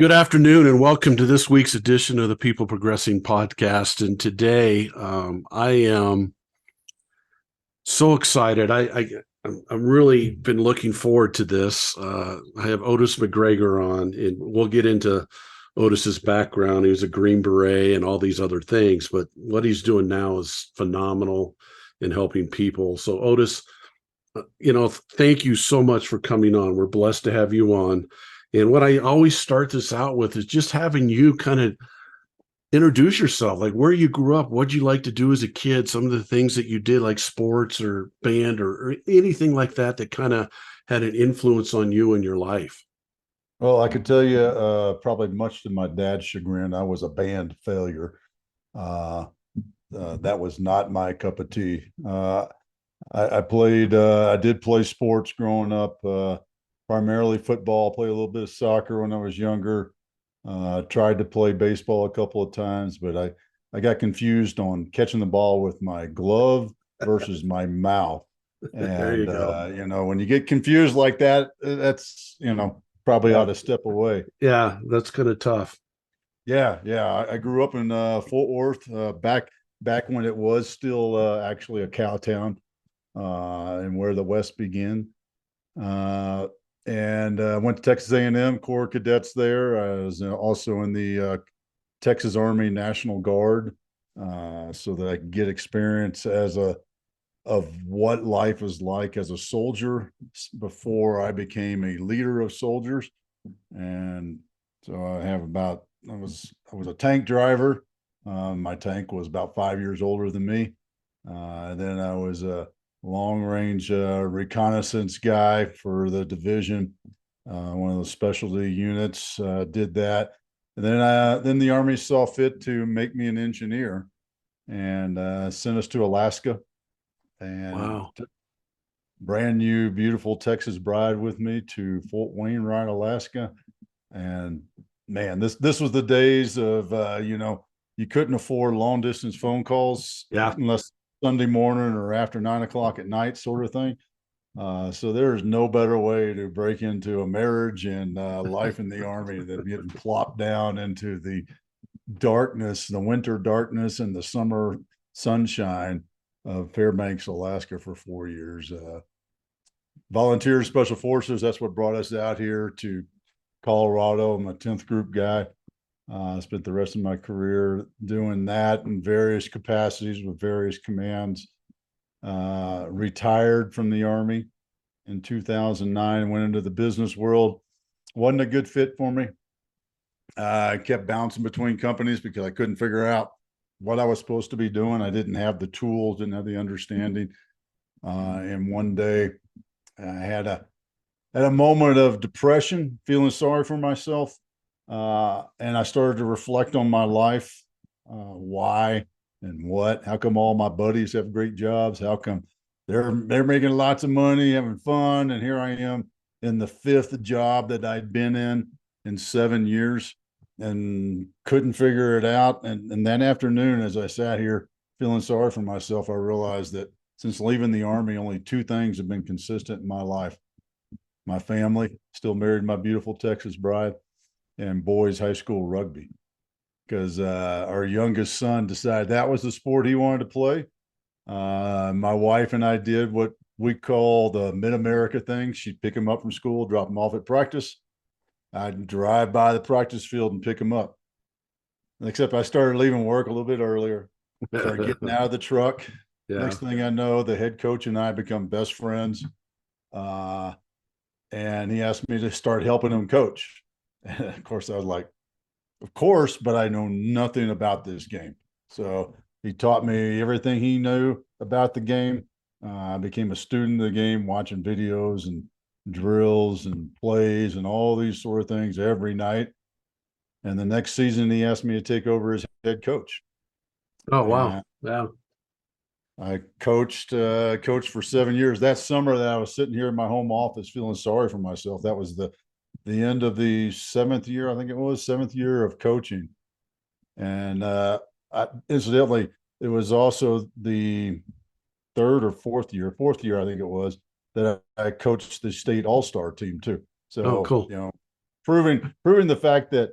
Good afternoon, and welcome to this week's edition of the People Progressing podcast. And today, I am so excited. I'm really been looking forward to this. I have Otis McGregor on, and we'll get into Otis's background. He was a Green Beret and all these other things, but what he's doing now is phenomenal in helping people. So, Otis, thank you so much for coming on. We're blessed to have you on. And what I always start this out with is just having you kind of introduce yourself, like where you grew up, what you like to do as a kid, some of the things that you did, like sports or band or anything like that, that kind of had an influence on you in your life. Well, I could tell you, probably much to my dad's chagrin, I was a band failure. Uh, that was not my cup of tea. I did play sports growing up, primarily football, played a little bit of soccer when I was younger. Tried to play baseball a couple of times, but I got confused on catching the ball with my glove versus my mouth. There you And, go. when you get confused like that, that's, probably ought Yeah. to step away. Yeah, that's kind of tough. Yeah. I grew up in Fort Worth, back when it was still actually a cow town, and where the West began. Uh, and went to Texas A&M Corps of Cadets there. I was also in the Texas Army National Guard, so that I could get experience of what life is like as a soldier before I became a leader of soldiers. And so I was a tank driver. My tank was about 5 years older than me. And then I was a long range reconnaissance guy for the division, one of the specialty units. Did that, and then the Army saw fit to make me an engineer and sent us to Alaska and Wow. brand new, beautiful Texas bride with me to Fort Wainwright, Alaska. And man, this was the days of you couldn't afford long distance phone calls Yeah. unless Sunday morning or after 9 o'clock at night, sort of thing. So there's no better way to break into a marriage and life in the Army than getting plopped down into the darkness, the winter darkness, and the summer sunshine of Fairbanks, Alaska for 4 years. Volunteer Special Forces, that's what brought us out here to Colorado. I'm a 10th group guy. I spent the rest of my career doing that in various capacities with various commands. Retired from the Army in 2009, went into the business world. Wasn't a good fit for me. I kept bouncing between companies because I couldn't figure out what I was supposed to be doing. I didn't have the tools, didn't have the understanding. And one day I had a moment of depression, feeling sorry for myself. And I started to reflect on my life, why and what. How come all my buddies have great jobs? How come they're making lots of money, having fun, and here I am in the fifth job that I'd been in 7 years and couldn't figure it out. And that afternoon, as I sat here feeling sorry for myself, I realized that since leaving the Army, only two things have been consistent in my life: my family, still married my beautiful Texas bride, and boys high school rugby. Because our youngest son decided that was the sport he wanted to play. My wife and I did what we call the mid-America thing. She'd pick him up from school, drop him off at practice. I'd drive by the practice field and pick him up. Except I started leaving work a little bit earlier, started getting out of the truck. Yeah. Next thing I know, the head coach and I become best friends. Uh, and he asked me to start helping him coach. And of course, I was like, of course, but I know nothing about this game. So he taught me everything he knew about the game. I became a student of the game, watching videos and drills and plays and all these sort of things every night. And the next season, he asked me to take over as head coach. Oh, wow. And Yeah. I coached for 7 years. That summer that I was sitting here in my home office feeling sorry for myself, that was the end of the seventh year, I think it was seventh year of coaching. And incidentally, it was also the third or fourth year, I think it was, that I coached the state all-star team too. Oh, So, cool. proving the fact that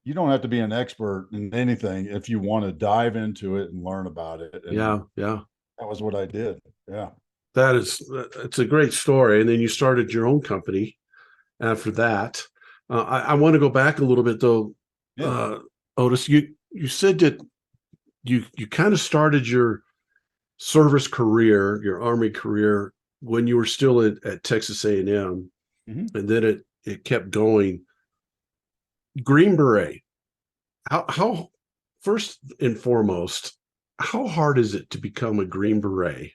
you don't have to be an expert in anything if you want to dive into it and learn about it. And Yeah. Yeah. that was what I did. Yeah. It's a great story. And then you started your own company after that. I want to go back a little bit though. Yeah. Otis, you said that you kind of started your service career, your Army career, when you were still at Texas A&M, and then it kept going. Green Beret. How first and foremost, how hard is it to become a Green Beret?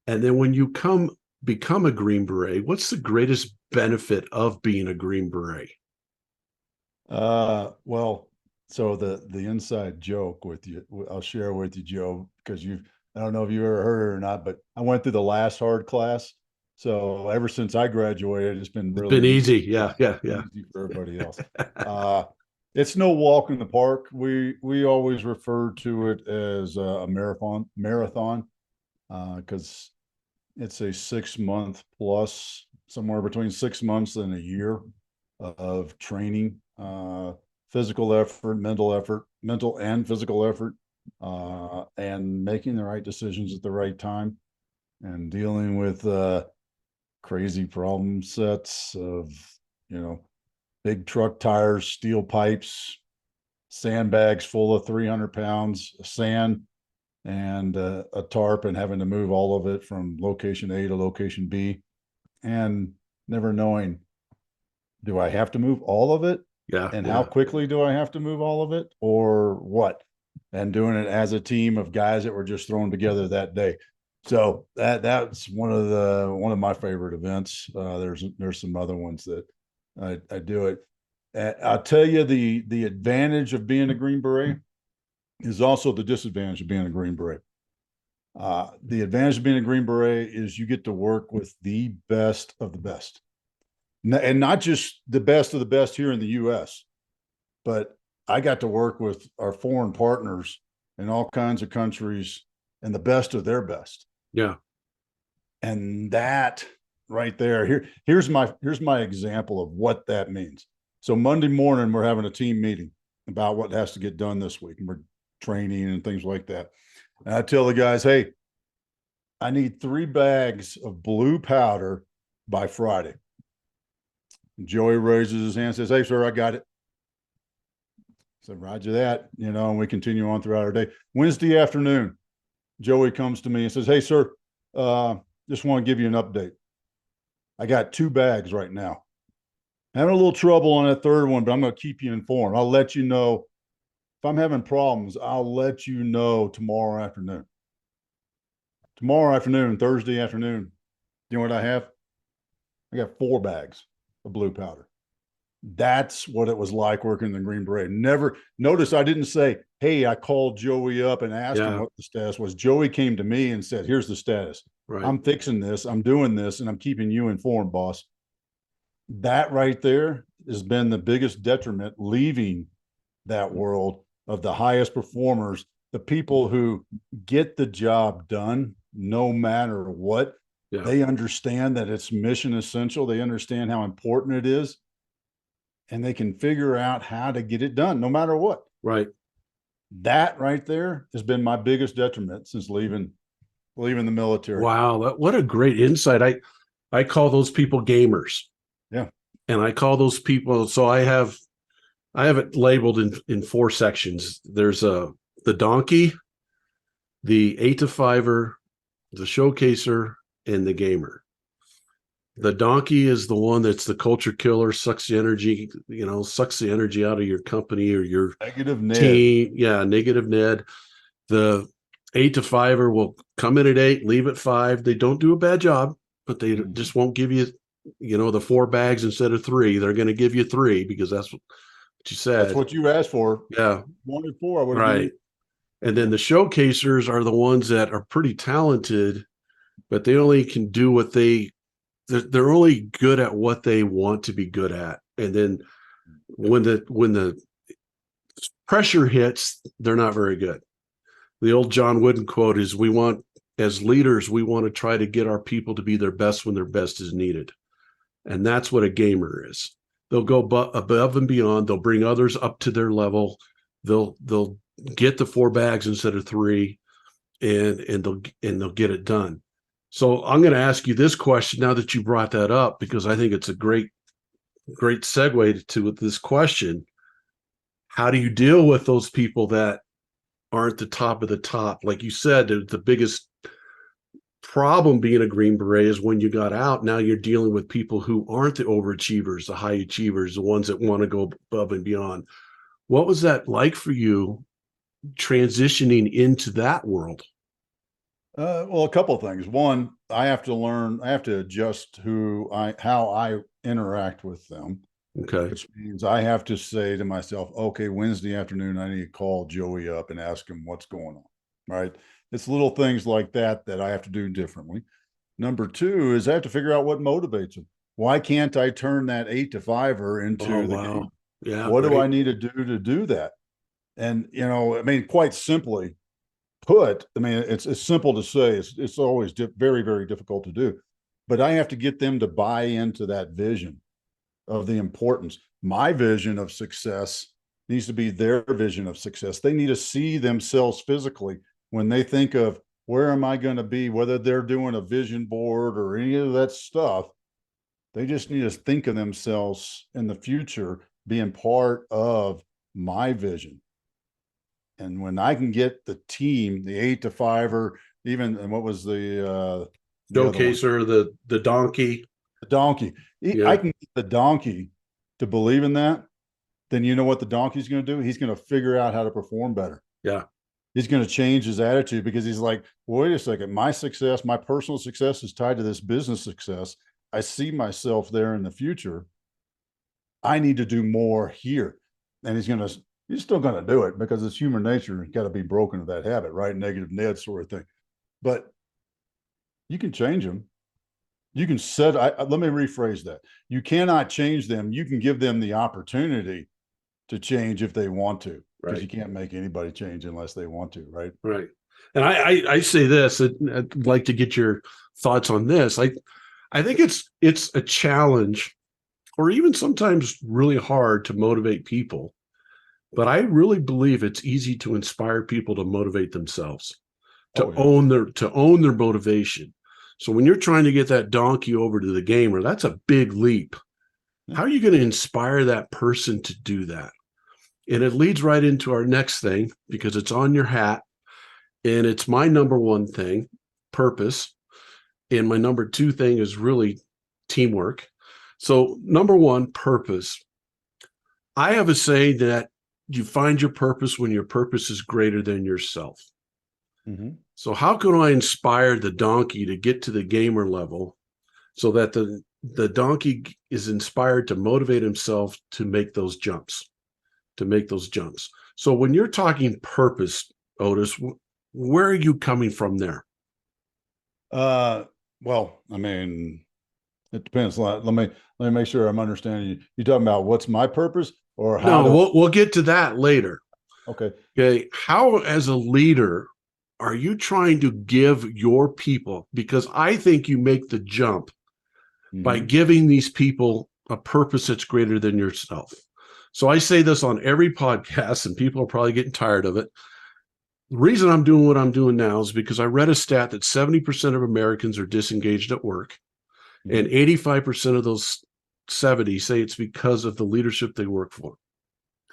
And then when you become a Green Beret, what's the greatest benefit of being a Green Beret? Well, so the inside joke with you, I'll share with you, Joe, because I don't know if you ever heard it or not, but I went through the last hard class. So ever since I graduated, it's been It's really been easy. Yeah, yeah, yeah. easy for everybody else. Uh, it's no walk in the park. We always refer to it as a marathon, because it's a 6 month plus, somewhere between 6 months and a year of training, physical effort, mental and physical effort, and making the right decisions at the right time, and dealing with crazy problem sets of, big truck tires, steel pipes, sandbags full of 300 pounds of sand, and a tarp, and having to move all of it from location A to location B, and never knowing, do I have to move all of it? Yeah, And yeah. how quickly do I have to move all of it, or what? And doing it as a team of guys that were just thrown together that day. So that's one of my favorite events. There's some other ones that I do it. I'll tell you, the advantage of being a Green Beret is also the disadvantage of being a Green Beret. The advantage of being a Green Beret is you get to work with the best of the best, and not just the best of the best here in the U.S., but I got to work with our foreign partners in all kinds of countries and the best of their best. Yeah. And that right there, here's my example of what that means. So Monday morning, we're having a team meeting about what has to get done this week, and we're training and things like that. And I tell the guys, hey, I need 3 bags of blue powder by Friday. And Joey raises his hand and says, hey, sir, I got it. So roger that, and we continue on throughout our day. Wednesday afternoon, Joey comes to me and says, hey, sir, just want to give you an update. I got 2 bags right now. Having a little trouble on that third one, but I'm going to keep you informed. I'll let you know. If I'm having problems, I'll let you know tomorrow afternoon. Tomorrow afternoon, Thursday afternoon, you know what I have? I got 4 bags of blue powder. That's what it was like working in the Green Beret. Never notice I didn't say, hey, I called Joey up and asked him what the status was. Joey came to me and said, here's the status. Right. I'm fixing this, I'm doing this, and I'm keeping you informed, boss. That right there has been the biggest detriment leaving that world of the highest performers, the people who get the job done no matter what. Yeah. They understand that it's mission essential. They understand how important it is, and they can figure out how to get it done no matter what. Right. That right there has been my biggest detriment since leaving the military. Wow. What a great insight. I call those people gamers. Yeah. And I call those people, so I have it labeled in 4 sections. There's the donkey, the 8-to-5er, the showcaser, and the gamer. The donkey is the one that's the culture killer, sucks the energy out of your company or your negative Ned. Team. Yeah, negative Ned. The 8-to-5er will come in at 8, leave at 5. They don't do a bad job, but they just won't give you, the 4 bags instead of 3. They're going to give you 3 because that's what you said. That's what you asked for. Yeah. 1 and 4. I would have right. And then the showcasers are the ones that are pretty talented, but they only can do what they're only good at what they want to be good at. And then when the pressure hits, they're not very good. The old John Wooden quote is, as leaders, we want to try to get our people to be their best when their best is needed. And that's what a gamer is. They'll go above and beyond. They'll bring others up to their level. They'll get the 4 bags instead of 3, and they'll get it done. So I'm going to ask you this question now that you brought that up, because I think it's a great segue to this question. How do you deal with those people that aren't the top of the top? Like you said, the biggest problem being a Green Beret is when you got out, now you're dealing with people who aren't the overachievers, the high achievers, the ones that want to go above and beyond. What was that like for you transitioning into that world? Well, a couple of things. One, I have to adjust how I interact with them, Okay. which means I have to say to myself, okay, Wednesday afternoon, I need to call Joey up and ask him what's going on. Right. It's little things like that I have to do differently. Number two is I have to figure out what motivates them. Why can't I turn that 8 to 5-er into the game? Yeah. What do I Great. need to do that? And, I mean, quite simply put, I mean, it's simple to say, it's always very, very difficult to do, but I have to get them to buy into that vision of the importance. My vision of success needs to be their vision of success. They need to see themselves physically when they think of where am I going to be, whether they're doing a vision board or any of that stuff. They just need to think of themselves in the future being part of my vision. And when I can get the team, the 8 to 5-er, even, and what was the other one? Showcaser, the donkey. The donkey. Yeah. I can get the donkey to believe in that, then you know what the donkey's going to do? He's going to figure out how to perform better. Yeah. He's going to change his attitude because he's like, wait a second, my success, my personal success is tied to this business success. I see myself there in the future. I need to do more here. And he's still going to do it because it's human nature. It's got to be broken of that habit, right? Negative Ned sort of thing. But you can change them. You can let me rephrase that. You cannot change them. You can give them the opportunity to change if they want to, because Right. you can't make anybody change unless they want to, right? Right. And I say this, I'd like to get your thoughts on this. I think it's a challenge, or even sometimes really hard to motivate people, but I really believe it's easy to inspire people to motivate themselves, to Oh, yeah. own their motivation. So when you're trying to get that donkey over to the gamer, that's a big leap. Yeah. How are you going to inspire that person to do that? And it leads right into our next thing, because it's on your hat, and it's my number one thing, purpose. And my number two thing is really teamwork. So number one, purpose. I have a saying that you find your purpose when your purpose is greater than yourself. Mm-hmm. So how can I inspire the donkey to get to the gamer level so that the donkey is inspired to motivate himself to make those jumps, So when you're talking purpose, Otis, where are you coming from there? Well, I mean, it depends. Let me make sure I'm understanding you. You talking about what's my purpose or how No, to? we'll get to that later. Okay. Okay. How, as a leader, are you trying to give your people, because I think you make the jump by Mm-hmm. giving these people a purpose that's greater than yourself. So I say this on every podcast, and people are probably getting tired of it. The reason I'm doing what I'm doing now is because I read a stat that 70% of Americans are disengaged at work, and Mm-hmm. 85% of those 70 say it's because of the leadership they work for.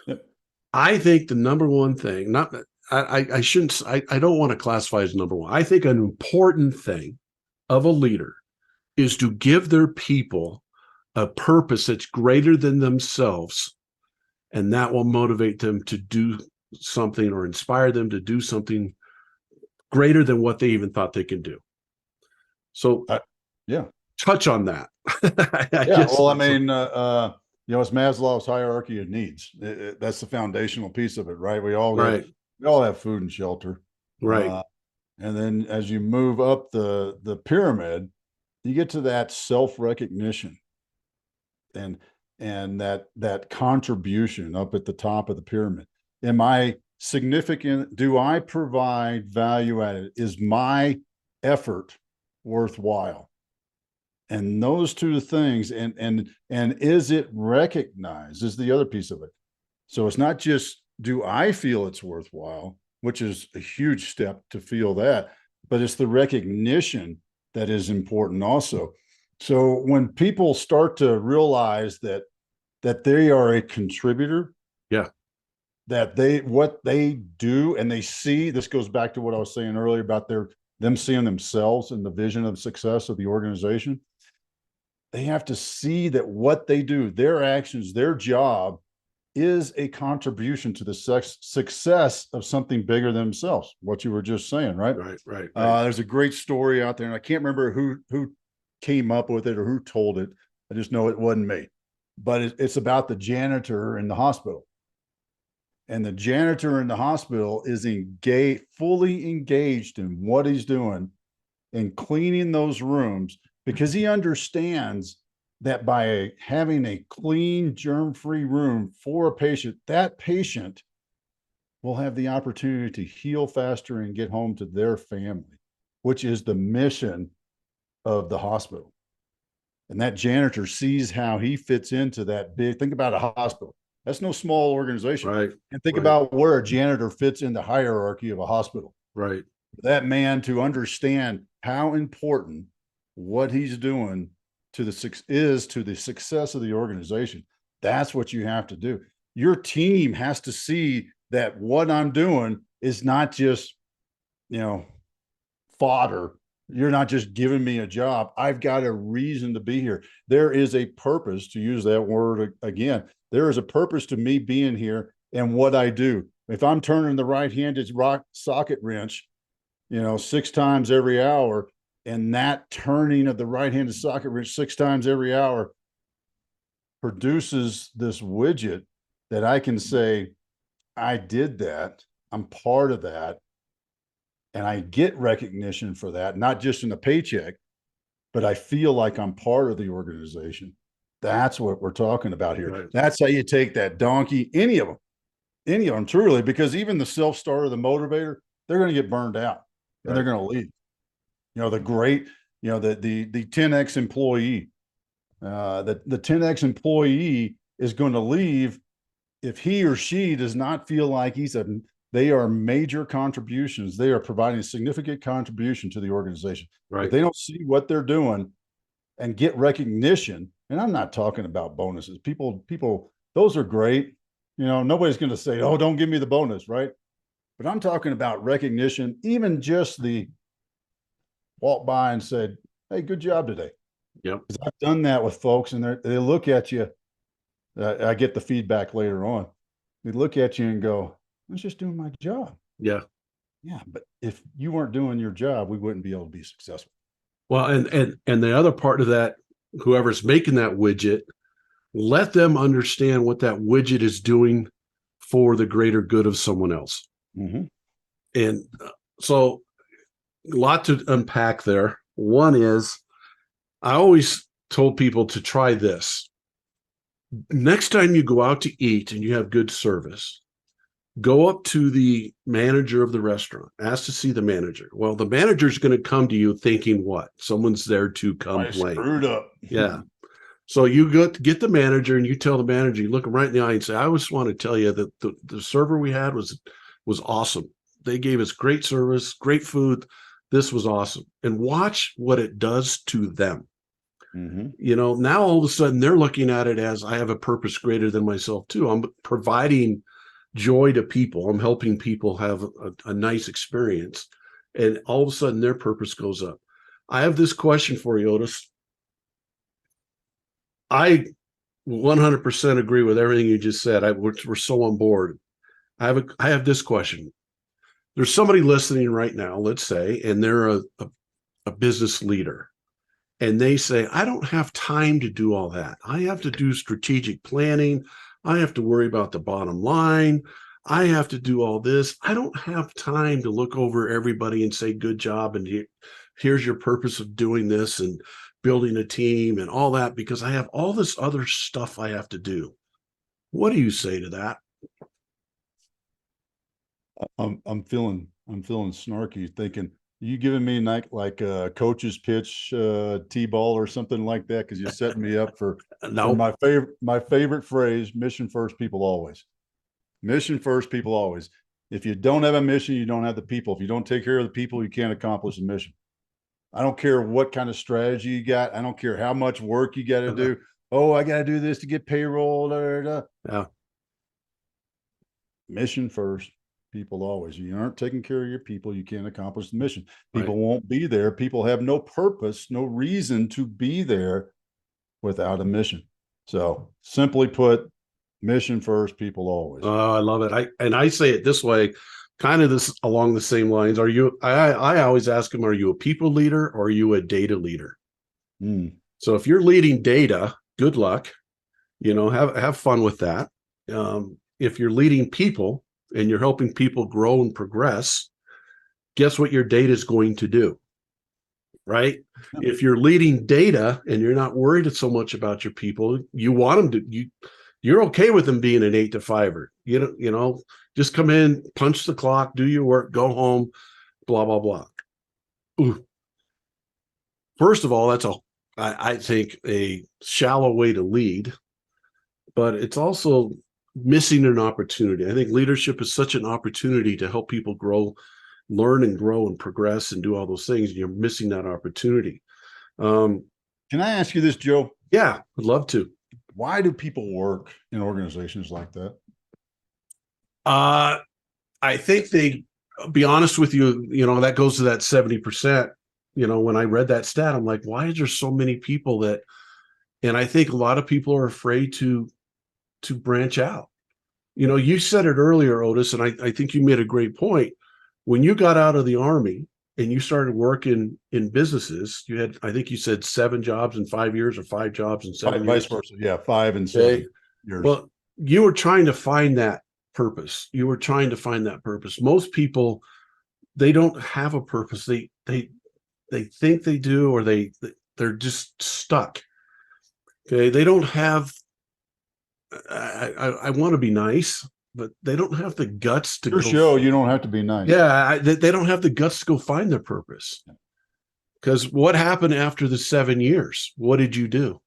Yep. I think the number one thing, not I shouldn't, I don't want to classify as number one. I think an important thing of a leader is to give their people a purpose that's greater than themselves, and that will motivate them to do something, or inspire them to do something greater than what they even thought they could do. So Yeah. touch on that. I Yeah. guess Well, I mean, it's Maslow's hierarchy of needs. That's the foundational piece of it, right? right, we all have food and shelter. right, And then as you move up the pyramid, you get to that self-recognition and that contribution up at the top of the pyramid. Am I significant? Do I provide value added? Is my effort worthwhile? And those two things, and is it recognized is the other piece of it. So it's not just, do I feel it's worthwhile, which is a huge step to feel that, but it's the recognition that is important also. So when people start to realize that they are a contributor, Yeah. that what they do, and they see, this goes back to what I was saying earlier about them seeing themselves in the vision of success of the organization. They have to see that what they do, their actions, their job is a contribution to the success of something bigger than themselves. What you were just saying, right? Right. There's a great story out there, and I can't remember who came up with it or who told it. I just know it wasn't me, but it's about the janitor in the hospital. And the janitor in the hospital is fully engaged in what he's doing in cleaning those rooms, because he understands that by having a clean, germ-free room for a patient, that patient will have the opportunity to heal faster and get home to their family, which is the mission of the hospital. And that janitor sees how he fits into that big, think about a hospital. That's no small organization. Right. And think Right. about where a janitor fits in the hierarchy of a hospital. Right. That man to understand how important what he's doing to the success of the organization. That's what you have to do. Your team has to see that what I'm doing is not just, fodder. You're not just giving me a job. I've got a reason to be here. There is a purpose, to use that word again. There is a purpose to me being here and what I do. If I'm turning the right-handed rock socket wrench, 6 times every hour, and that turning of the right-handed socket wrench 6 times every hour produces this widget that I can say, I did that. I'm part of that. And I get recognition for that, not just in a paycheck, but I feel like I'm part of the organization. That's what we're talking about here. Right. That's how you take that donkey, any of them truly, because even the self-starter, the motivator, they're going to get burned out and they're going to leave. The great, the 10X employee, the 10X employee is going to leave if he or she does not feel like they are major contributions. They are providing a significant contribution to the organization. Right. If they don't see what they're doing and get recognition, and I'm not talking about bonuses. People, those are great. Nobody's going to say, oh, don't give me the bonus, right? But I'm talking about recognition, even just the walk by and said, hey, good job today. Yep. Because I've done that with folks, and they look at you. I get the feedback later on. They look at you and go, I was just doing my job. Yeah. Yeah. But if you weren't doing your job, we wouldn't be able to be successful. Well, and the other part of that, whoever's making that widget, let them understand what that widget is doing for the greater good of someone else. Mm-hmm. And so a lot to unpack there. One is, I always told people to try this. Next time you go out to eat and you have good service, go up to the manager of the restaurant, ask to see the manager. Well, the manager's going to come to you thinking what? Someone's there to complain. Screwed up. Yeah. So you get the manager and you tell the manager, you look him right in the eye and say, I just want to tell you that the server we had was awesome. They gave us great service, great food. This was awesome. And watch what it does to them. Mm-hmm. Now all of a sudden they're looking at it as, I have a purpose greater than myself too. I'm providing joy to people. I'm helping people have a nice experience. And all of a sudden their purpose goes up. I have this question for you, Otis. I 100% agree with everything you just said. We're so on board. I have this question. There's somebody listening right now, let's say, and they're a business leader. And they say, I don't have time to do all that. I have to do strategic planning. I have to worry about the bottom line. I have to do all this. I don't have time to look over everybody and say, good job. And here's your purpose of doing this and building a team and all that, because I have all this other stuff I have to do. What do you say to that? I'm feeling snarky, thinking, You giving me like a coach's pitch T-ball or something like that? Because you're setting me up for No, my favorite phrase: mission first, people always. Mission first, people always. If you don't have a mission, you don't have the people. If you don't take care of the people, you can't accomplish the mission. I don't care what kind of strategy you got. I don't care how much work you got to do. Oh, I got to do this to get payroll. yeah, Mission first, people always. You aren't taking care of your people, you can't accomplish the mission. right. People won't be there. People have no purpose, no reason to be there without a mission. So simply put, mission first, people always. I love it. I say it this way, kind of this along the same lines. Are you? I always ask them, are you a people leader or are you a data leader? So if you're leading data, good luck. Have fun with that. If you're leading people and you're helping people grow and progress, guess what your data is going to do, right? If you're leading data and you're not worried so much about your people, you want them to you're okay with them being an 8 to 5er. Just come in, punch the clock, do your work, go home, blah blah blah. Ooh. First of all, that's I think a shallow way to lead, but it's also missing an opportunity. I think leadership is such an opportunity to help people learn and grow and progress and do all those things. You're missing that opportunity. Can I ask you this, Joe? Yeah, I'd love to. Why do people work in organizations like that? I think be honest with you, that goes to that 70%. When I read that stat, I'm like, why is there so many people and I think a lot of people are afraid to branch out. You said it earlier, Otis, and I think you made a great point. When you got out of the Army and you started working in businesses, you had, I think you said 7 jobs in 5 years or 5 jobs in 7 years. Vice versa. Yeah, 5 and 7 years. Well, you were trying to find that purpose. Most people, they don't have a purpose. They think they do, or they're just stuck. Okay. They don't have, I want to be nice, but they don't have the guts to go. You don't have to be nice. Yeah. They don't have the guts to go find their purpose. Because what happened after the 7 years? What did you do?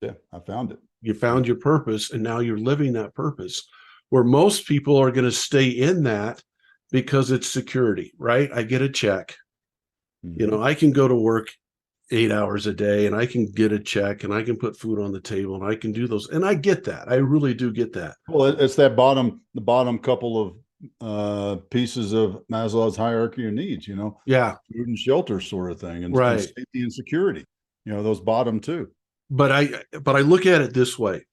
Yeah, I found it. You found your purpose, and now you're living that purpose. Where most people are going to stay in that because it's security, right? I get a check. I can go to work 8 hours a day and I can get a check and I can put food on the table and I can do those. And I get that. I really do get that. Well, it's the bottom couple of pieces of Maslow's hierarchy of needs, Yeah. Food and shelter sort of thing, and right. safety and security, those bottom two. But I look at it this way.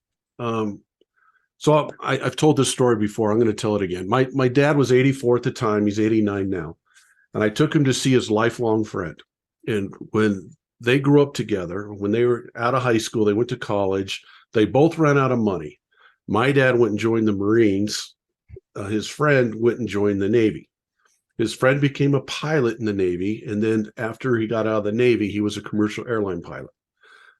So I've told this story before. I'm going to tell it again. My dad was 84 at the time. He's 89 now. And I took him to see his lifelong friend. And when they grew up together, when they were out of high school, they went to college, they both ran out of money. My dad went and joined the Marines. His friend went and joined the Navy. His friend became a pilot in the Navy. And then after he got out of the Navy, he was a commercial airline pilot.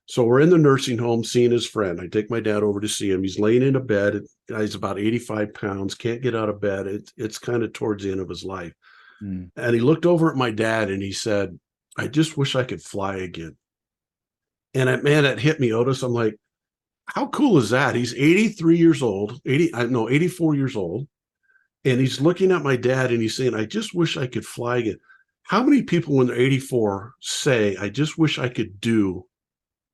So we're in the nursing home seeing his friend. I take my dad over to see him. He's laying in a bed. He's about 85 pounds, can't get out of bed. It's kind of towards the end of his life. And he looked over at my dad and he said, I just wish I could fly again. And that hit me, Otis. I'm like, how cool is that? He's 83 years old, 84 years old. And he's looking at my dad and he's saying, I just wish I could fly again. How many people when they're 84 say, I just wish I could do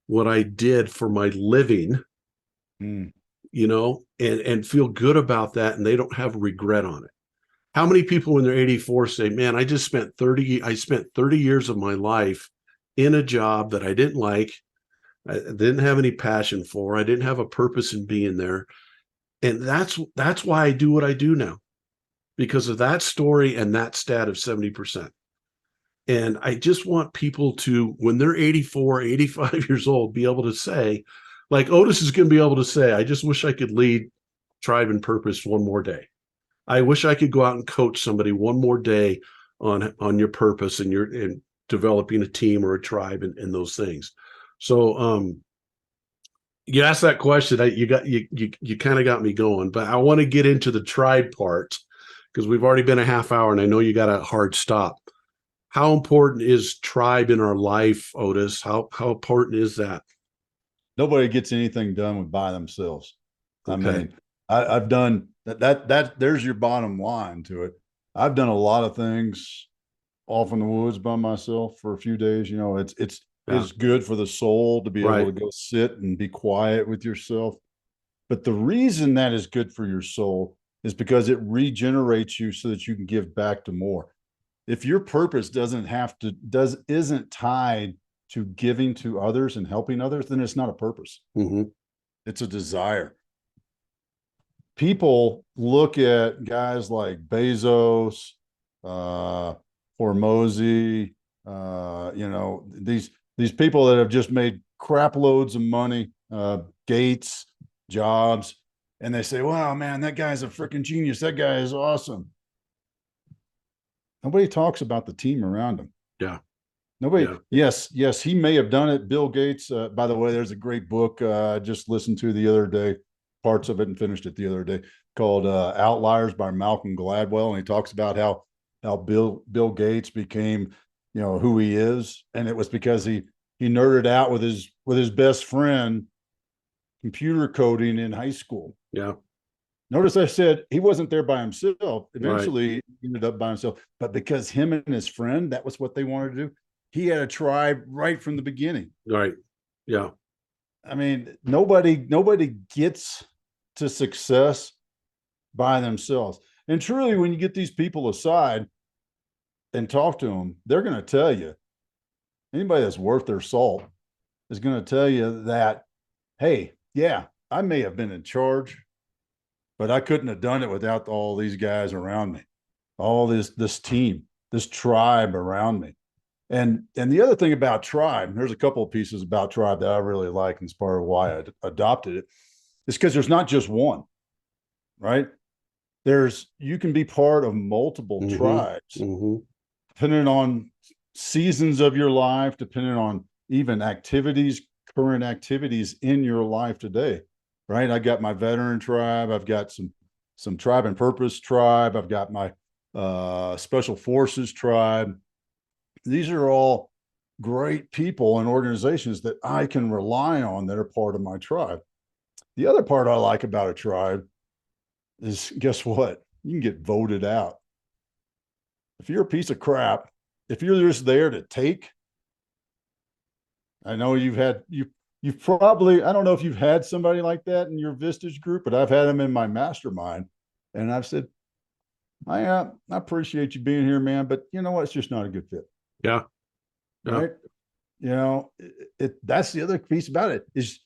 what I did for my living, and feel good about that. And they don't have regret on it. How many people when they're 84 say, man, I spent 30 years of my life in a job that I didn't like. I didn't have any passion for. I didn't have a purpose in being there. And that's why I do what I do now, because of that story and that stat of 70%. And I just want people to, when they're 84, 85 years old, be able to say, like Otis is going to be able to say, I just wish I could lead Tribe and Purpose one more day. I wish I could go out and coach somebody one more day on your purpose and developing a team or a tribe and those things. So you asked that question, you kind of got me going, but I want to get into the tribe part because we've already been a half hour and I know you got a hard stop. How important is tribe in our life, Otis? How important is that? Nobody gets anything done by themselves. I Okay. mean, I've done that. There's your bottom line to it. I've done a lot of things off in the woods by myself for a few days. You know, Yeah. it's good for the soul to be able Right. to go sit and be quiet with yourself. But the reason that is good for your soul is because it regenerates you so that you can give back to more. If your purpose doesn't have to does isn't tied to giving to others and helping others, then it's not a purpose. Mm-hmm. It's a desire. People look at guys like Bezos, uh, Hormozy, you know, these people that have just made crap loads of money, Gates, Jobs, and they say, "Wow, man, that guy's a freaking genius. That guy is awesome." Nobody talks about the team around him. Yeah. Nobody. Yeah. Yes, he may have done it. Bill Gates. By the way, there's a great book I just listened to the other day, parts of it, and finished it the other day, called "Outliers" by Malcolm Gladwell, and he talks about how Bill Gates became, you know, who he is, and it was because he nerded out with his best friend computer coding in high school. Yeah. Notice I said he wasn't there by himself. Right. Eventually, he ended up by himself, but because him and his friend, that was what they wanted to do. He had a tribe right from the beginning. Right. Yeah. I mean, nobody gets to success by themselves. And truly, when you get these people aside and talk to them, they're going to tell you, anybody that's worth their salt is going to tell you that, hey, yeah, I may have been in charge, but I couldn't have done it without all these guys around me, all this team, this tribe around me. And the other thing about tribe, there's a couple of pieces about tribe that I really like, and it's part of why I adopted it. It's because there's not just one, right? There's you can be part of multiple Mm-hmm. tribes, Mm-hmm. depending on seasons of your life, depending on even activities, current activities in your life today, right? I got my veteran tribe. I've got some tribe and purpose tribe. I've got my special forces tribe. These are all great people and organizations that I can rely on that are part of my tribe. The other part I like about a tribe is guess what? You can get voted out. If you're a piece of crap, if you're just there to take, I know you've probably, I don't know if you've had somebody like that in your Vistage group, but I've had them in my mastermind. And I've said, I appreciate you being here, man, but you know what? It's just not a good fit. Yeah. Yeah. Right. You know, that's the other piece about it is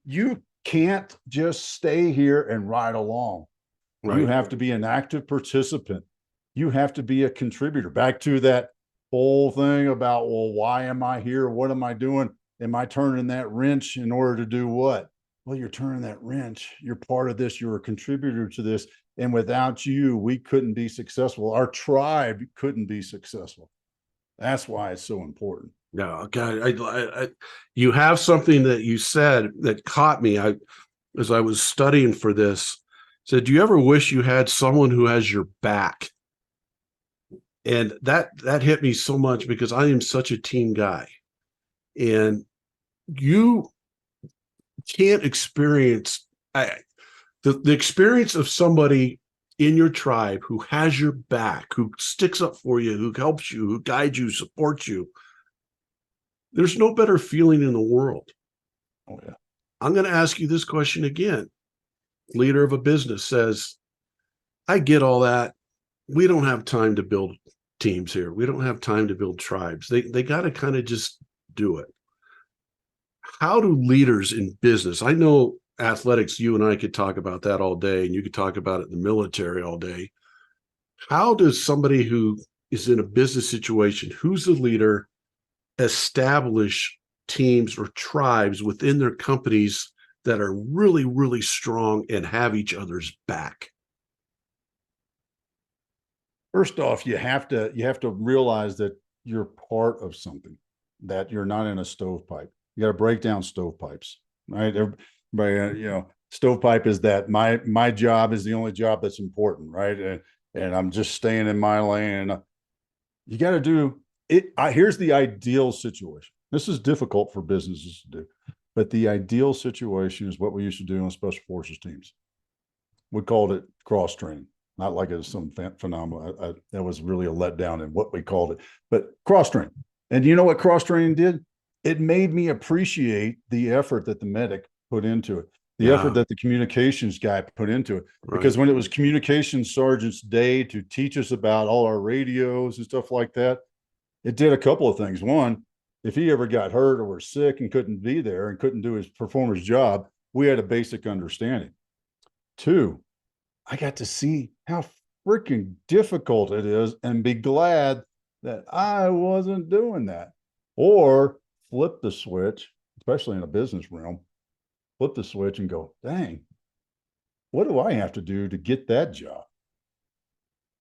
you can't just stay here and ride along. You Right. have to be an active participant. You have to be a contributor. Back to that whole thing about, well, why am I here? What am I doing? Am I turning that wrench in order to do what? Well, you're turning that wrench. You're part of this. You're a contributor to this. And without you, we couldn't be successful. Our tribe couldn't be successful. That's why it's so important. Yeah. Okay. You have something that you said that caught me. As I was studying for this, said, "Do you ever wish you had someone who has your back?" And that hit me so much because I am such a team guy, and you can't experience the experience of somebody in your tribe who has your back, who sticks up for you, who helps you, who guides you, supports you. There's no better feeling in the world. Oh, yeah. I'm going to ask you this question again. Leader of a business says, "I get all that. We don't have time to build teams here. We don't have time to build tribes. They got to kind of just do it." How do leaders in business? I know athletics, you and I could talk about that all day, and you could talk about it in the military all day. How does somebody who is in a business situation, who's the leader, establish teams or tribes within their companies that are really, really strong and have each other's back? First off, you have to realize that you're part of something, that you're not in a stovepipe. You got to break down stovepipes, right? Everybody, you know, stovepipe is that my job is the only job that's important, right? And I'm just staying in my lane. You got to do Here's the ideal situation. This is difficult for businesses to do, but the ideal situation is what we used to do on special forces teams. We called it cross training, not like it was some phenomenon. That was really a letdown in what we called it, but cross training. And you know what cross training did? It made me appreciate the effort that the medic put into it, the effort that the communications guy put into it. Right. Because when it was communications sergeant's day to teach us about all our radios and stuff like that, it did a couple of things. One, if he ever got hurt or was sick and couldn't be there and couldn't do his performer's job, we had a basic understanding. Two, I got to see how freaking difficult it is and be glad that I wasn't doing that. Or flip the switch, especially in a business realm, flip the switch and go, dang, what do I have to do to get that job?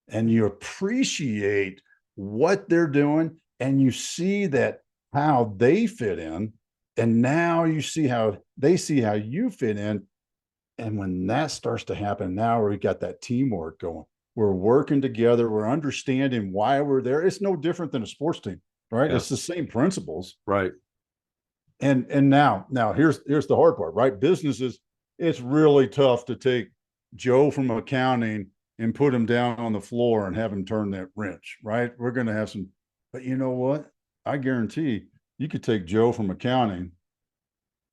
And you appreciate what they're doing and you see that how they fit in. And now you see how they see how you fit in. And when that starts to happen, now we got that teamwork going. We're working together. We're understanding why we're there. It's no different than a sports team, right? Yeah. It's the same principles. Right. And now here's the hard part, right? Businesses, it's really tough to take Joe from accounting and put him down on the floor and have him turn that wrench, right? We're going to have some, but you know what? I guarantee you could take Joe from accounting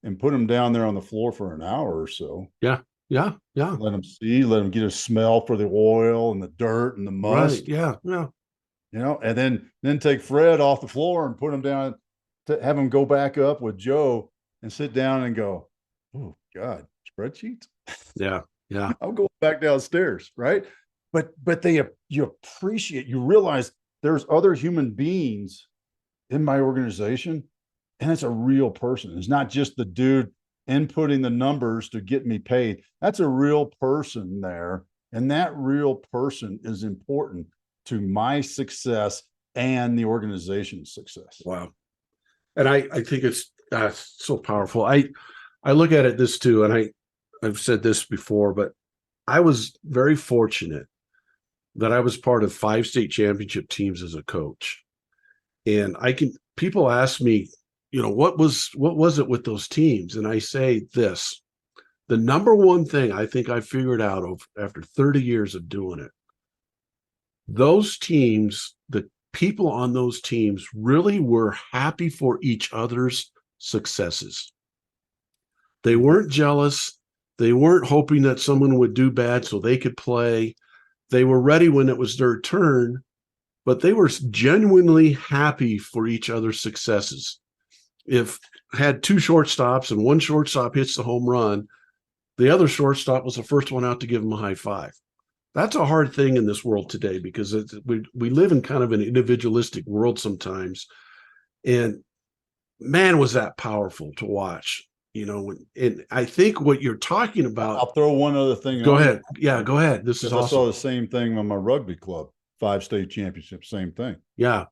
and put him down there on the floor for an hour or so. Yeah. Yeah. Yeah. Let him get a smell for the oil and the dirt and the must. Right. Yeah. Yeah. You know, and then take Fred off the floor and put him down to have him go back up with Joe and sit down and go, oh God, spreadsheets. Yeah. Yeah. I'll go back downstairs. Right. But you appreciate, you realize there's other human beings in my organization and it's a real person. It's not just the dude inputting the numbers to get me paid. That's a real person there. And that real person is important to my success and the organization's success. Wow. And I think it's so powerful. I look at it this too, and I've said this before, but I was very fortunate that I was part of 5 state championship teams as a coach. And people ask me, you know, what was it with those teams? And I say this, the number one thing I think I figured out after 30 years of doing it, those teams, the people on those teams really were happy for each other's successes. They weren't jealous. They weren't hoping that someone would do bad so they could play. They were ready when it was their turn, but they were genuinely happy for each other's successes. If had 2 shortstops and one shortstop hits the home run, the other shortstop was the first one out to give him a high five. That's a hard thing in this world today because we live in kind of an individualistic world sometimes. And man, was that powerful to watch, you know, and I think what you're talking about. I'll throw one other thing. Go ahead. Yeah, go ahead. This is awesome. I saw the same thing on my rugby club, 5 state championships, same thing. Yeah.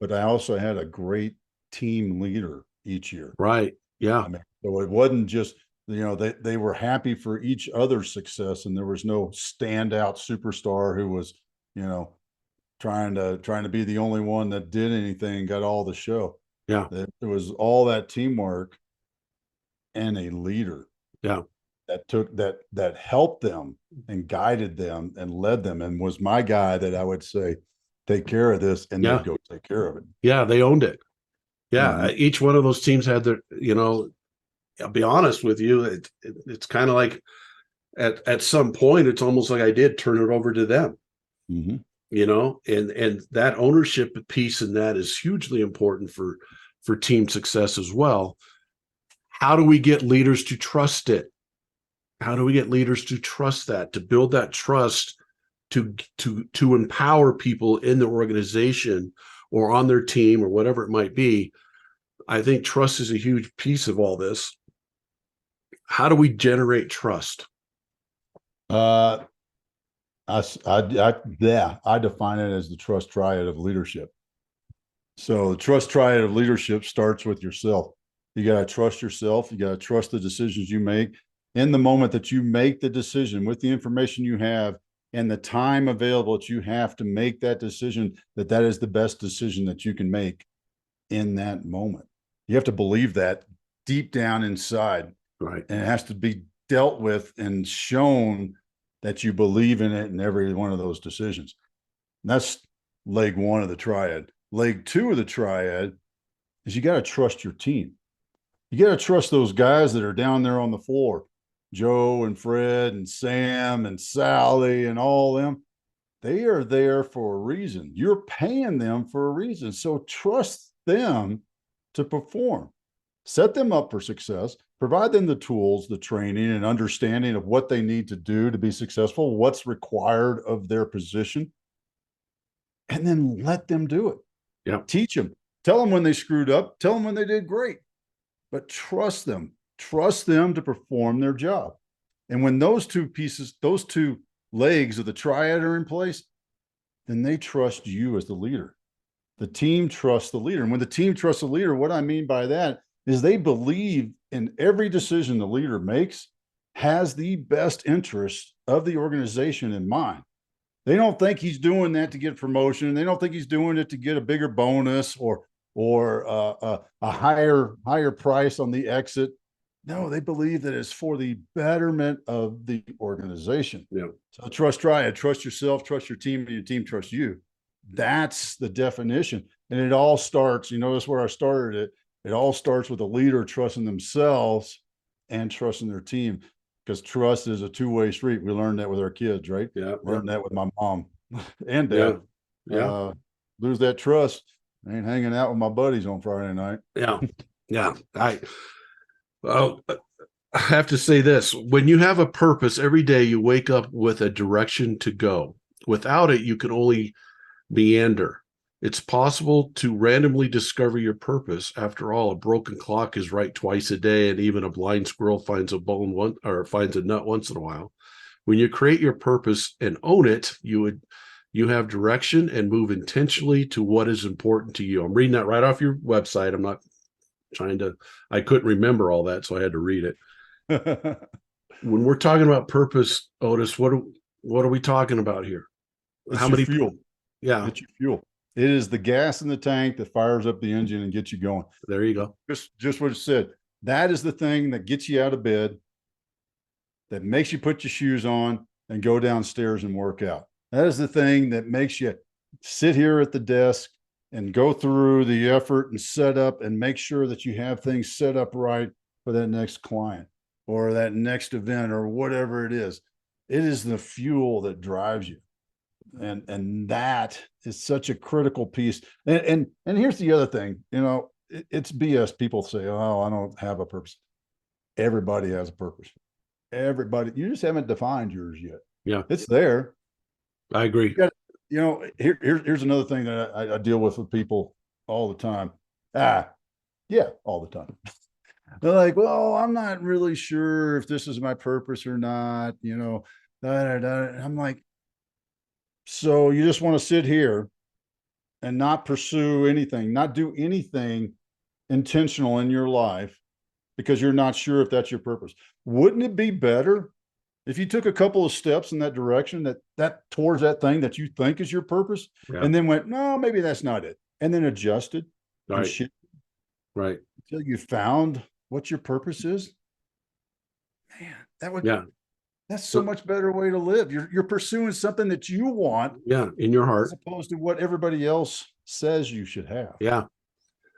But I also had a great team leader each year. Right. Yeah. I mean, so it wasn't just, you know, they were happy for each other's success, and there was no standout superstar who was, you know, trying to be the only one that did anything and got all the show. Yeah. It was all that teamwork and a leader. Yeah. That helped them and guided them and led them and was my guy that I would say, take care of this, and they'd go take care of it. Yeah, they owned it. Yeah. Each one of those teams had their, you know, I'll be honest with you, it's kind of like at some point, it's almost like I did turn it over to them, you know, and that ownership piece in that is hugely important for team success as well. How do we get leaders to trust it? How do we get leaders to trust that, to build that trust, to empower people in the organization or on their team or whatever it might be? I think trust is a huge piece of all this. How do we generate trust? I define it as the trust triad of leadership. So the trust triad of leadership starts with yourself. You got to trust yourself. You got to trust the decisions you make. In the moment that you make the decision with the information you have, and the time available that you have to make that decision, that is the best decision that you can make in that moment. You have to believe that deep down inside. Right. And it has to be dealt with and shown that you believe in it in every one of those decisions. And that's leg one of the triad. Leg two of the triad is you got to trust your team. You got to trust those guys that are down there on the floor, Joe and Fred and Sam and Sally and all them. They are there for a reason. You're paying them for a reason. So trust them to perform. Set them up for success. Provide them the tools, the training, and understanding of what they need to do to be successful, what's required of their position, and then let them do it. Yeah. Teach them. Tell them when they screwed up. Tell them when they did great. But trust them. Trust them to perform their job. And when those two pieces, those two legs of the triad are in place, then they trust you as the leader. The team trusts the leader. And when the team trusts the leader, what I mean by that is they believe in every decision the leader makes has the best interest of the organization in mind. They don't think he's doing that to get promotion. They don't think he's doing it to get a bigger bonus or a higher price on the exit. No, they believe that it's for the betterment of the organization. Yeah. So trust triad, trust yourself, trust your team, and your team trusts you. That's the definition. And it all starts, you notice where I started it. It all starts with a leader trusting themselves and trusting their team, because trust is a two-way street. We learned that with our kids, right? Yeah. Learned that with my mom and dad. Yeah. Lose that trust, I ain't hanging out with my buddies on Friday night. Yeah. Yeah. I have to say this. When you have a purpose, every day you wake up with a direction to go. Without it, you can only meander. It's possible to randomly discover your purpose. After all, a broken clock is right twice a day, and even a blind squirrel finds a bone finds a nut once in a while. When you create your purpose and own it, you have direction and move intentionally to what is important to you. I'm reading that right off your website. I'm not I couldn't remember all that, so I had to read it. When we're talking about purpose, Otis, what are we talking about here? It's How many fuel? Yeah. It's your fuel. It is the gas in the tank that fires up the engine and gets you going. There you go. Just what it said. That is the thing that gets you out of bed, that makes you put your shoes on and go downstairs and work out. That is the thing that makes you sit here at the desk and go through the effort and set up and make sure that you have things set up right for that next client or that next event or whatever it is. It is the fuel that drives you. And that is such a critical piece. And here's the other thing, it's BS. People say, oh, I don't have a purpose. Everybody has a purpose. Everybody, you just haven't defined yours yet. Yeah. It's there. I agree. Here's another thing that I deal with people all the time. All the time. They're like, well, I'm not really sure if this is my purpose or not, I'm like, so you just want to sit here and not pursue anything, not do anything intentional in your life because you're not sure if that's your purpose. Wouldn't it be better if you took a couple of steps in that direction, that towards that thing that you think is your purpose, and then went, no, maybe that's not it, and then adjusted and shit, right, until you found what your purpose is? Man, that's so much better way to live. You're pursuing something that you want, in your heart, as opposed to what everybody else says you should have. Yeah.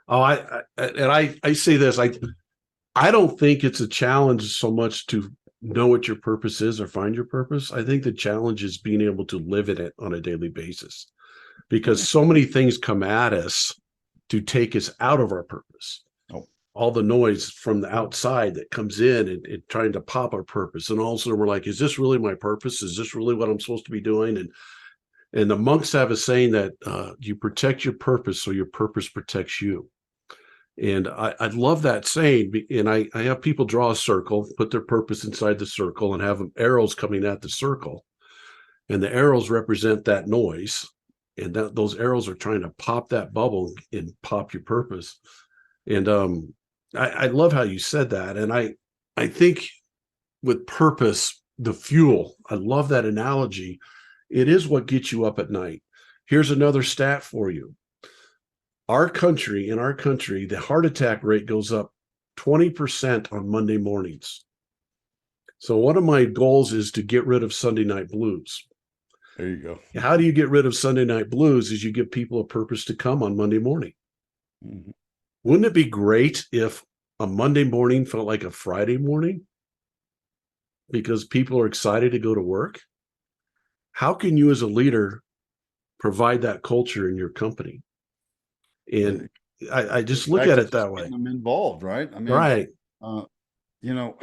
Oh, I say this, I don't think it's a challenge so much to know what your purpose is or find your purpose. I think the challenge is being able to live in it on a daily basis, because so many things come at us to take us out of our purpose. All the noise from the outside that comes in and trying to pop our purpose. And also we're like, is this really my purpose? Is this really what I'm supposed to be doing? And the monks have a saying that you protect your purpose so your purpose protects you. And I love that saying. And I have people draw a circle, put their purpose inside the circle, and have arrows coming at the circle. And the arrows represent that noise. And those arrows are trying to pop that bubble and pop your purpose. And I love how you said that. And I think with purpose, the fuel, I love that analogy. It is what gets you up at night. Here's another stat for you. In our country, the heart attack rate goes up 20% on Monday mornings. So one of my goals is to get rid of Sunday night blues. There you go. How do you get rid of Sunday night blues? Is you give people a purpose to come on Monday morning. Mm-hmm. Wouldn't it be great if a Monday morning felt like a Friday morning? Because people are excited to go to work. How can you as a leader provide that culture in your company? And I just look at it that way. Getting them involved, right? I mean, Right. You know,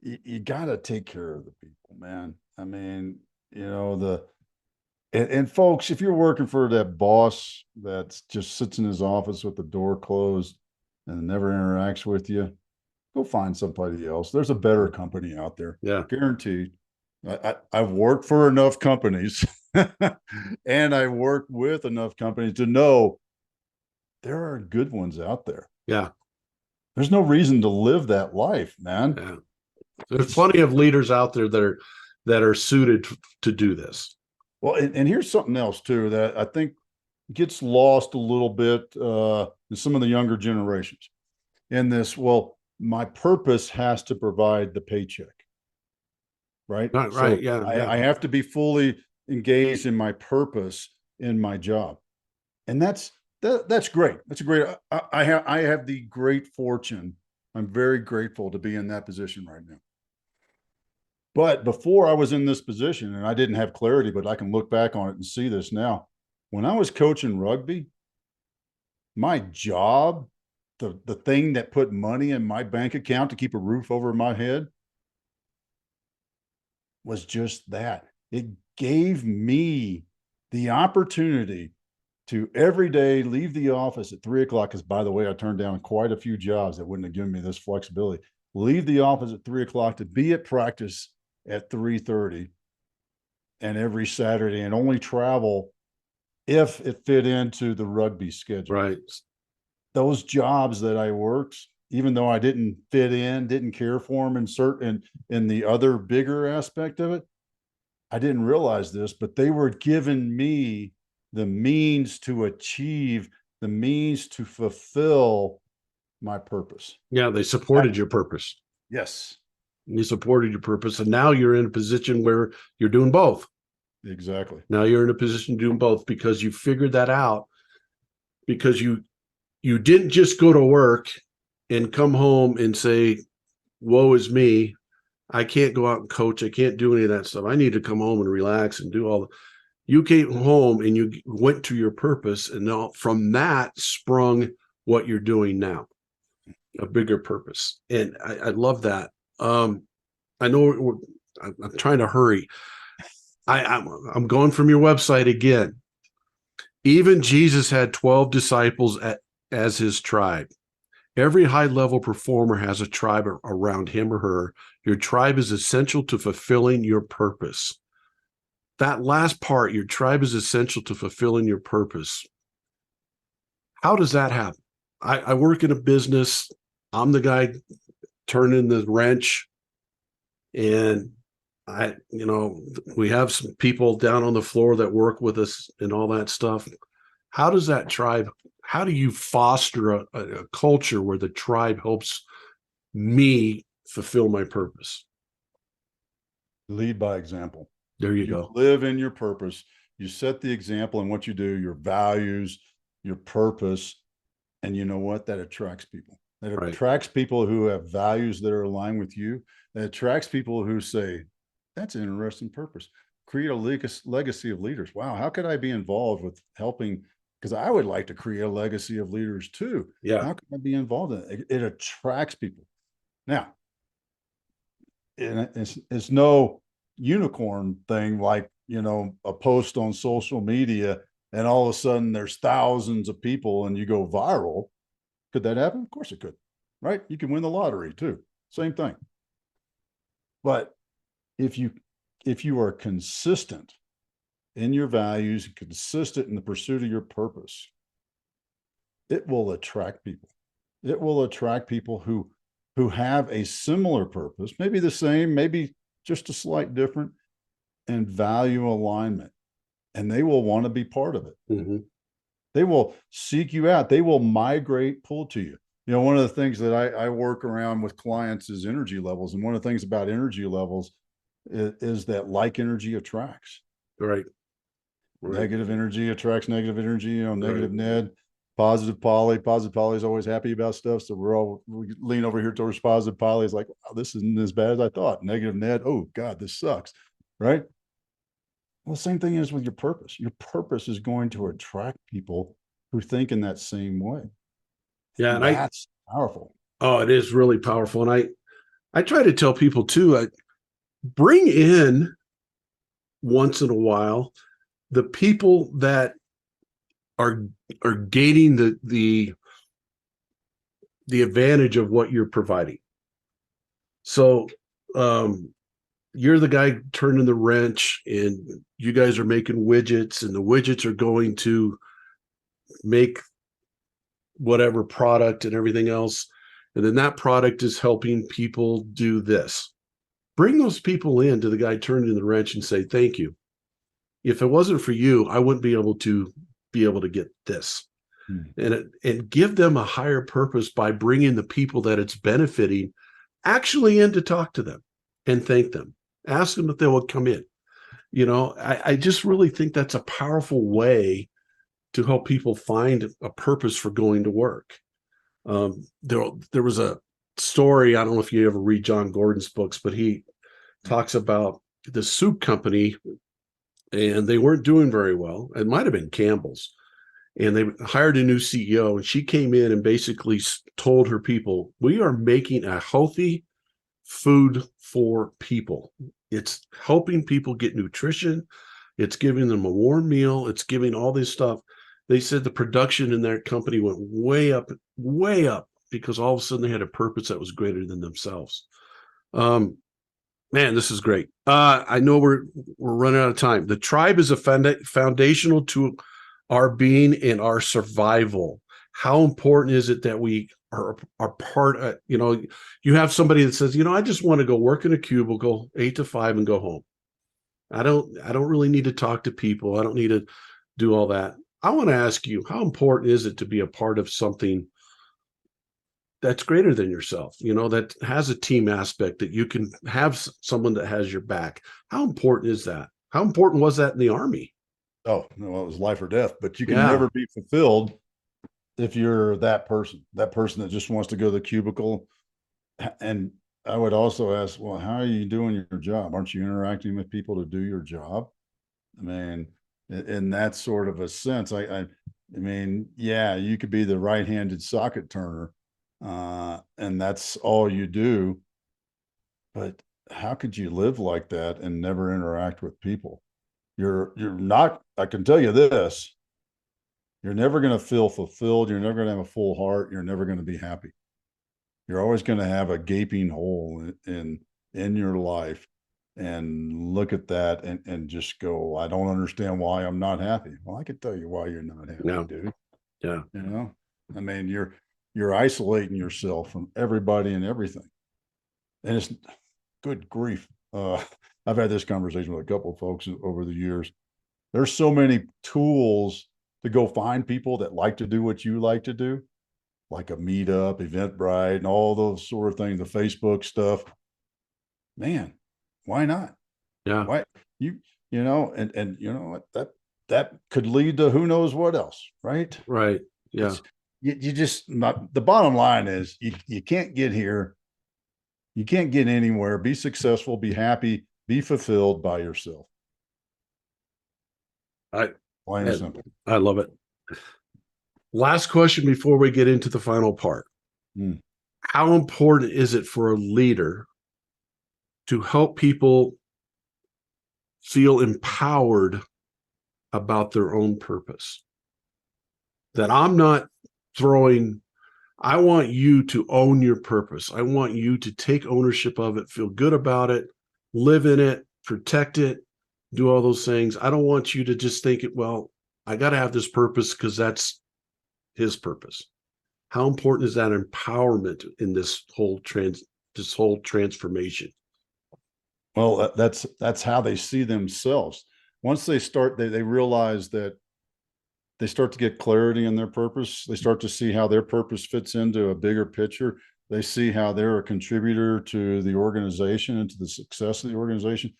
you got to take care of the people, man. I mean, and folks, if you're working for that boss that just sits in his office with the door closed and never interacts with you, go find somebody else. There's a better company out there. Yeah. Guaranteed. I've worked for enough companies and I worked with enough companies to know there are good ones out there. Yeah. There's no reason to live that life, man. Yeah. There's plenty of leaders out there that are suited to do this. Well, and here's something else too that I think gets lost a little bit in some of the younger generations. In this, well, my purpose has to provide the paycheck, right? Right. So Yeah. I have to be fully engaged in my purpose in my job, and that's great. That's a great. I have the great fortune. I'm very grateful to be in that position right now. But before I was in this position, and I didn't have clarity, but I can look back on it and see this now. When I was coaching rugby, my job, the thing that put money in my bank account to keep a roof over my head, was just that. It gave me the opportunity to every day leave the office at 3 o'clock. Because, by the way, I turned down quite a few jobs that wouldn't have given me this flexibility. Leave the office at 3 o'clock to be at practice at 3:30, and every Saturday, and only travel if it fit into the rugby schedule. Right. Those jobs that I worked, even though I didn't fit in, didn't care for them in the other bigger aspect of it, I didn't realize this, but they were giving me the means to achieve, the means to fulfill my purpose. Yeah. They supported your purpose. Yes. You supported your purpose. And now you're in a position where you're doing both. Exactly. Now you're in a position doing both because you figured that out, because you didn't just go to work and come home and say, woe is me. I can't go out and coach. I can't do any of that stuff. I need to come home and relax and do all. You came home and you went to your purpose. And now from that sprung what you're doing now, a bigger purpose. And I love that. I know I'm trying to hurry. I'm going from your website again. Even Jesus had 12 disciples as his tribe. Every high-level performer has a tribe around him or her. Your tribe is essential to fulfilling your purpose. That last part, your tribe is essential to fulfilling your purpose. How does that happen? I work in a business. I'm the guy turning the wrench, and we have some people down on the floor that work with us and all that stuff. How does that tribe, how do you foster a culture where the tribe helps me fulfill my purpose? Lead by example. There you You go. live in your purpose. You set the example in what you do, your values, your purpose. And you know what? That attracts people. That Right. attracts people who have values that are aligned with you. That attracts people who say, that's an interesting purpose. Create a legacy of leaders. Wow, how could I be involved with helping? Because I would like to create a legacy of leaders too. Yeah. How can I be involved in it? It attracts people. Now, it's no unicorn thing like, a post on social media and all of a sudden there's thousands of people and you go viral. Could that happen? Of course it could, right? You can win the lottery too. Same thing. But if you are consistent in your values, consistent in the pursuit of your purpose, it will attract people. It will attract people who have a similar purpose, maybe the same, maybe just a slight different, and value alignment, and they will want to be part of it. Mm-hmm. They will seek you out. They will migrate, pull to you. You know, one of the things that I work around with clients is energy levels. And one of the things about energy levels is that like energy attracts. Right. Negative energy attracts negative energy, you know, negative Right. Ned, positive Polly. Positive Polly is always happy about stuff. So we lean over here towards positive Polly. Is like, wow, this isn't as bad as I thought. Negative Ned, oh God, this sucks. Right. Well, same thing is with your purpose. Your purpose is going to attract people who think in that same way. Yeah. And That's powerful. oh, it is really powerful. And I try to tell people too, bring in once in a while the people that are are gaining the advantage of what you're providing. So you're the guy turning the wrench, and you guys are making widgets, and the widgets are going to make whatever product and everything else. And then that product is helping people do this. Bring those people in to the guy turning the wrench and say, thank you. If it wasn't for you, I wouldn't be able to get this. And give them a higher purpose by bringing the people that it's benefiting actually in to talk to them and thank them. Ask them if they will come in. You know, I just really think that's a powerful way to help people find a purpose for going to work. There was a story, I don't know if you ever read John Gordon's books, but he talks about the soup company, and they weren't doing very well. It might have been Campbell's. And they hired a new CEO, and she came in and basically told her people, we are making a healthy food for people. It's helping people get nutrition. It's giving them a warm meal. It's giving all this stuff. They said the production in their company went way up, because all of a sudden they had a purpose that was greater than themselves. Man, this is great. I know we're running out of time. The tribe is a foundational to our being and our survival. How important is it that we are part of, you know, you have somebody that says, you know, I just want to go work in a cubicle 8 to 5 and go home. I don't really need to talk to people. I don't need to do all that. I want to ask you, how important is it to be a part of something that's greater than yourself, you know, that has a team aspect, that you can have someone that has your back? How important is that? How important was that in the Army? Oh, no, it was life or death, but you can Yeah. never be fulfilled if you're that person that just wants to go to the cubicle. And I would also ask, well, how are you doing your job? Aren't you interacting with people to do your job? I mean, in that sort of a sense, I mean, yeah, you could be the right-handed socket turner, and that's all you do. But how could you live like that and never interact with people? You're not, I can tell you this, you're never going to feel fulfilled. You're never going to have a full heart. You're never going to be happy. You're always going to have a gaping hole in your life, and look at that and just go, I don't understand why I'm not happy. Well, I can tell you why you're not happy, Yeah. dude. Yeah. You know, I mean, you're isolating yourself from everybody and everything. And it's good grief. I've had this conversation with a couple of folks over the years. There's so many tools to go find people that like to do what you like to do, like a meetup, Eventbrite, and all those sort of things, the Facebook stuff. Man, why not? Yeah. Why you you know, and you know what, that could lead to who knows what else, right? Right. Yeah. It's you just not, the bottom line is you can't get here, you can't get anywhere, be successful, be happy, be fulfilled by yourself. I Plain and I, simple. I love it. Last question before we get into the final part. Mm. How important is it for a leader to help people feel empowered about their own purpose? That I'm not throwing, I want you to own your purpose. I want you to take ownership of it, feel good about it, live in it, protect it, do all those things. I don't want you to just think it, well, I got to have this purpose because that's his purpose. How important is that empowerment in this whole transformation? Well, that's how they see themselves. Once they start, they realize that they start to get clarity in their purpose. They start to see how their purpose fits into a bigger picture. They see how they're a contributor to the organization and to the success of the organization.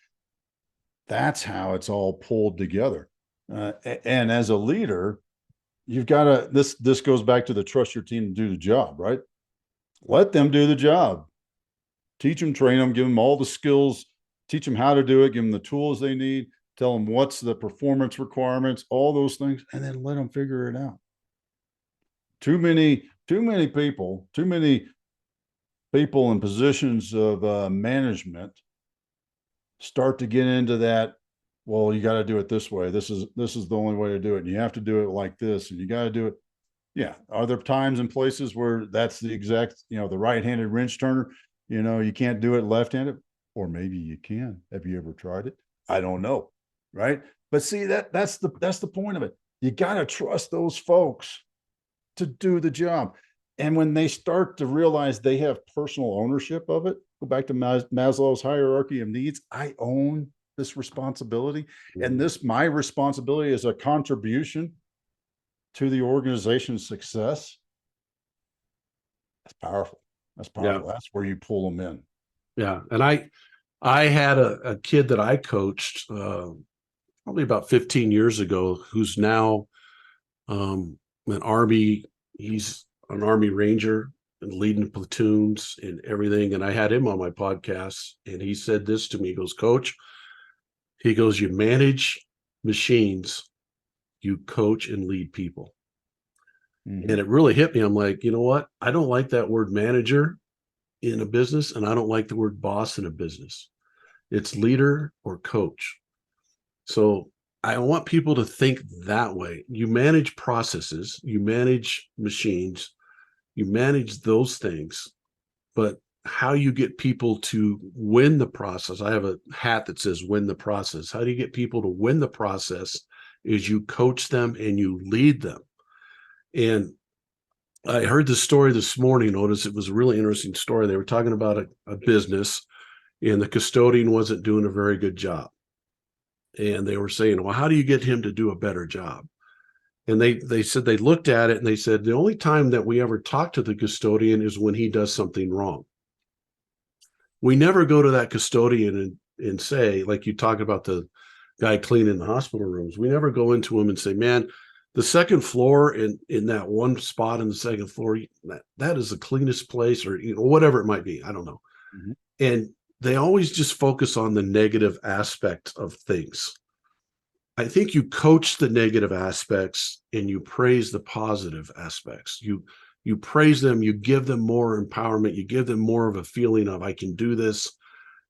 That's how it's all pulled together. And as a leader, you've got to, this goes back to the trust your team to do the job, right? Let them do the job. Teach them, train them, give them all the skills, teach them how to do it, give them the tools they need, tell them what's the performance requirements, all those things, and then let them figure it out. Too many people in positions of management start to get into that. Well, you got to do it this way. This is the only way to do it. And you have to do it like this, and you got to do it. Yeah. Are there times and places where that's the exact, the right-handed wrench turner, you can't do it left-handed, or maybe you can. Have you ever tried it? I don't know. Right. But see, that's the point of it. You got to trust those folks to do the job. And when they start to realize they have personal ownership of it, go back to Maslow's hierarchy of needs. I own this responsibility, and my responsibility is a contribution to the organization's success. That's powerful. That's powerful. Yeah. That's where you pull them in. Yeah. And I had a kid that I coached probably about 15 years ago, who's now an Army. He's an Army Ranger and leading platoons and everything. And I had him on my podcast, and he said this to me. He goes, Coach, you manage machines, you coach and lead people. Mm-hmm. And it really hit me. I'm like, you know what? I don't like that word manager in a business, and I don't like the word boss in a business. It's leader or coach. So I want people to think that way. You manage processes, you manage machines, you manage those things, but how you get people to win the process. I have a hat that says win the process. How do you get people to win the process is you coach them and you lead them. And I heard this story this morning, Otis. It was a really interesting story. They were talking about a business, and the custodian wasn't doing a very good job. And they were saying, well, how do you get him to do a better job? And they said they looked at it and they said, the only time that we ever talk to the custodian is when he does something wrong. We never go to that custodian and say, like you talk about the guy cleaning the hospital rooms, we never go into him and say, man, the second floor in that one spot in the second floor, that is the cleanest place, or whatever it might be. I don't know. Mm-hmm. And they always just focus on the negative aspect of things. I think you coach the negative aspects and you praise the positive aspects. You praise them, you give them more empowerment, you give them more of a feeling of I can do this.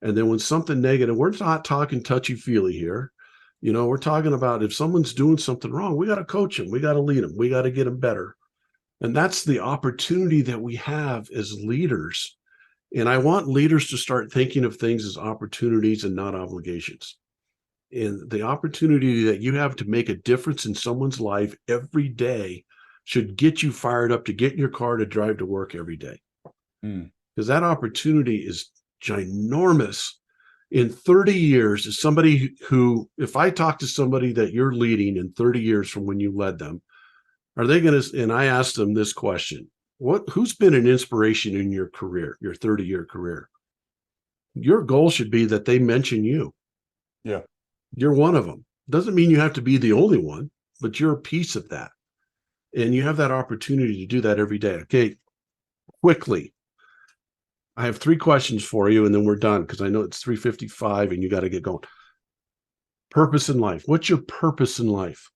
And then when something negative, we're not talking touchy-feely here. We're talking about if someone's doing something wrong, we got to coach them, we got to lead them, we got to get them better. And that's the opportunity that we have as leaders. And I want leaders to start thinking of things as opportunities and not obligations. And the opportunity that you have to make a difference in someone's life every day should get you fired up to get in your car to drive to work every day. Because that opportunity is ginormous. In 30 years, as somebody who, if I talk to somebody that you're leading in 30 years from when you led them, are they going to, and I asked them this question, who's been an inspiration in your career, your 30-year career? Your goal should be that they mention you. Yeah. You're one of them. Doesn't mean you have to be the only one, but you're a piece of that. And you have that opportunity to do that every day. Okay, quickly. I have 3 questions for you, and then we're done because I know it's 3:55 and you got to get going. Purpose in life. What's your purpose in life?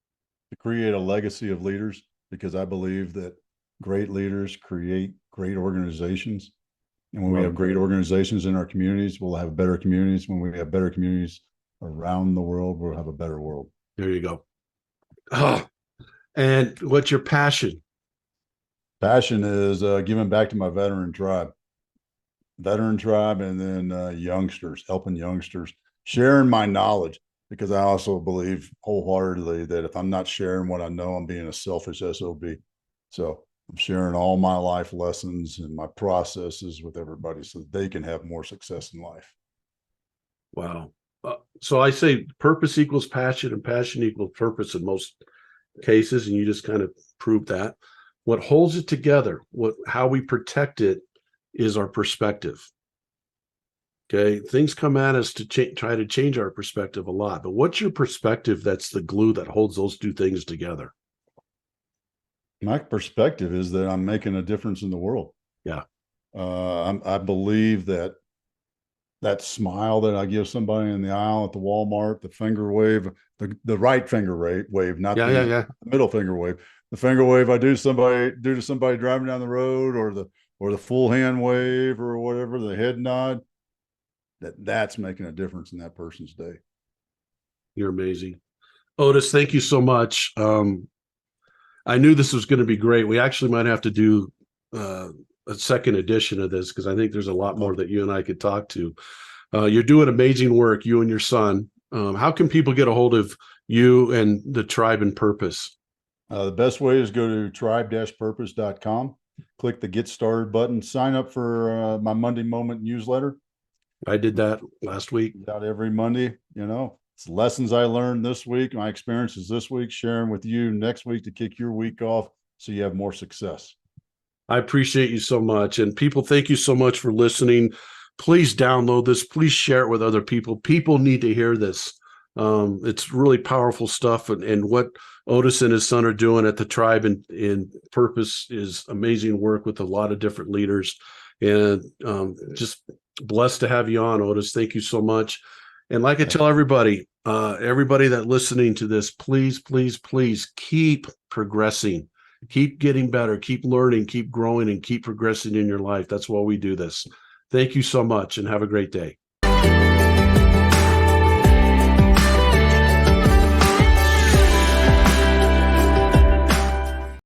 To create a legacy of leaders, because I believe that great leaders create great organizations. And when we have great organizations in our communities, we'll have better communities. When we have better communities around the world, we'll have a better world. There you go. Oh, and what's your passion? Passion is giving back to my veteran tribe, and then youngsters, helping youngsters, sharing my knowledge, because I also believe wholeheartedly that if I'm not sharing what I know, I'm being a selfish SOB. So I'm sharing all my life lessons and my processes with everybody so that they can have more success in life. Wow. So I say purpose equals passion and passion equals purpose in most cases. And you just kind of proved that. What holds it together, how we protect it is our perspective. Okay. Things come at us to try to change our perspective a lot. But what's your perspective that's the glue that holds those two things together? My perspective is that I'm making a difference in the world. Yeah. I believe that smile that I give somebody in the aisle at the Walmart, the finger wave, the right finger wave, not Yeah. the Yeah. Yeah. middle finger wave, the finger wave I do to somebody driving down the road, or the full hand wave, or whatever, the head nod, that's making a difference in that person's day. You're amazing. Otis, thank you so much. I knew this was going to be great. We actually might have to do a second edition of this because I think there's a lot more that you and I could talk to. You're doing amazing work, you and your son. How can people get a hold of you and the Tribe and Purpose? The best way is go to tribe-purpose.com, click the Get Started button, sign up for my Monday Moment newsletter. I did that last week. Out every Monday, it's lessons I learned this week, my experiences this week, sharing with you next week to kick your week off so you have more success. I appreciate you so much. And people, thank you so much for listening. Please download this. Please share it with other people. People need to hear this. It's really powerful stuff. And what Otis and his son are doing at the Tribe and Purpose is amazing work with a lot of different leaders. And just blessed to have you on, Otis. Thank you so much. And like I tell everybody that listening to this, please, please, please keep progressing. Keep getting better, keep learning, keep growing, and keep progressing in your life. That's why we do this. Thank you so much and have a great day.